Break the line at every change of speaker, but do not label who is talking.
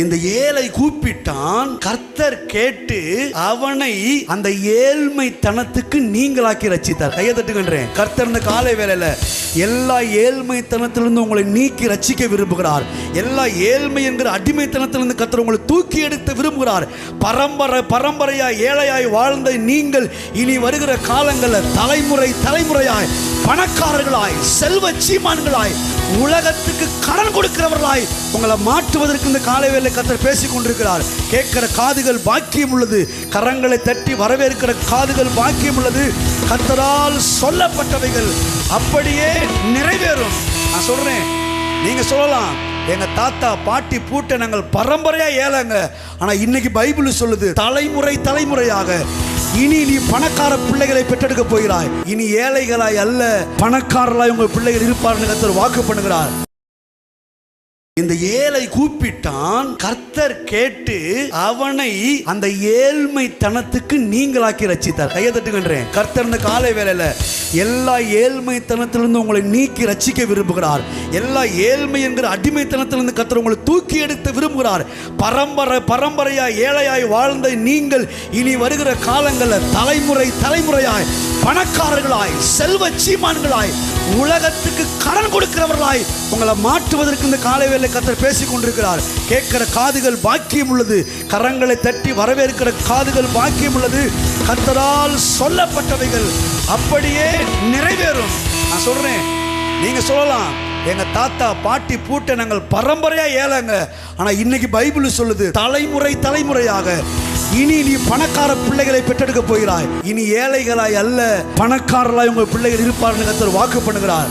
இந்த ஏழை கூப்பிட்டான், கர்த்தர் கேட்டு அவனை அந்த ஏழ்மைத்தனத்துக்கு நீங்களாக்கி ரட்சித்தார். கையை தட்டுகின்றேன். கர்த்தர் இந்த காலை வேளையில எல்லா ஏழ்மைத்தனத்திலிருந்து உங்களை நீக்கி ரட்சிக்க விரும்புகிறார். எல்லா ஏழ்மை என்கிற அடிமைத்தனத்திலிருந்து கர்த்தர் உங்களை தூக்கி எடுத்து விரும்புகிறார். பரம்பரையாய் ஏழையாய் வாழ்ந்த நீங்கள் இனி வருகிற காலங்களில் தலைமுறையாய் பணக்காரர்களாய் செல்வ சீமான்களாய் உலகத்துக்கு கடன் கொடுக்கிறவர்களாய் உங்களை மாற்றுவதற்கு இந்த காலை வேளை கர்த்தர் பேசிக் கொண்டிருக்கிறார். கேட்கிற காதுகள் பாக்கியம் உள்ளது, கரங்களை தட்டி வரவேற்கிற காதுகள் பாக்கியம் உள்ளது. கர்த்தரால் சொல்லப்பட்டவைகள் அப்படியே நிறைவேறும். நான் சொல்றேன், நீங்க சொல்லலாம், எங்க தாத்தா பாட்டி பூட்ட நாங்கள் பரம்பரையா ஏழைங்க. ஆனா இன்னைக்கு பைபிள் சொல்லுது, தலைமுறையாக இனி நீ பணக்கார பிள்ளைகளை பெற்றெடுக்க போகிறாய். இனி ஏழைகளாய் அல்ல, பணக்காரர்களாய் உங்கள் பிள்ளைகள் இருப்பார்கள் கர்த்தர் வாக்கு பண்ணுகிறார். இந்த ஏழை கூப்பிட்டான், கர்த்தர் கேட்டு அவனை அந்த ஏழ்மைத்தனத்துக்கு நீங்களாக்கி ரட்சித்தார். கையை தட்டுகின்றேன். கர்த்தர் இந்த காலை வேளையில எல்லா ஏழ்மைத்தனத்திலிருந்து உங்களை நீக்கி ரட்சிக்க விரும்புகிறார். எல்லா ஏழ்மை என்கிற அடிமைத்தனத்திலிருந்து கர்த்தர் உங்களை தூக்கி எடுத்து விரும்புகிறார். பரம்பரையாய் ஏழையாய் வாழ்ந்த நீங்கள் இனி வருகிற காலங்களில் தலைமுறையாய் பணக்காரர்களாய் செல்வ சீமான்களாய் உலகத்துக்கு கடன் கொடுக்கிறவர்களாய் உங்களை மாற்றுவதற்கு இந்த காலை வேளை கர்த்தர் பேசிக் கொண்டிருக்கிறார். கேட்கிற காதுகள் பாக்கியம் உள்ளது, கரங்களை தட்டி வரவேற்கிற காதுகள் பாக்கியம் உள்ளது. கர்த்தரால் சொல்லப்பட்டவைகள் அப்படியே நிறைவேறும். நான் சொல்றேன், நீங்க சொல்லலாம், எங்க தாத்தா பாட்டி பூட்ட நாங்கள் பரம்பரையா ஏழைங்க. ஆனா இன்னைக்கு பைபிள் சொல்லுது, தலைமுறையாக இனி நீ பணக்கார பிள்ளைகளை பெற்றெடுக்க போகிறாய். இனி ஏழைகளாய் அல்ல, பணக்காரர்களாய் உங்கள் பிள்ளைகள் இருப்பார்கள் கர்த்தர் வாக்கு பண்ணுகிறார்.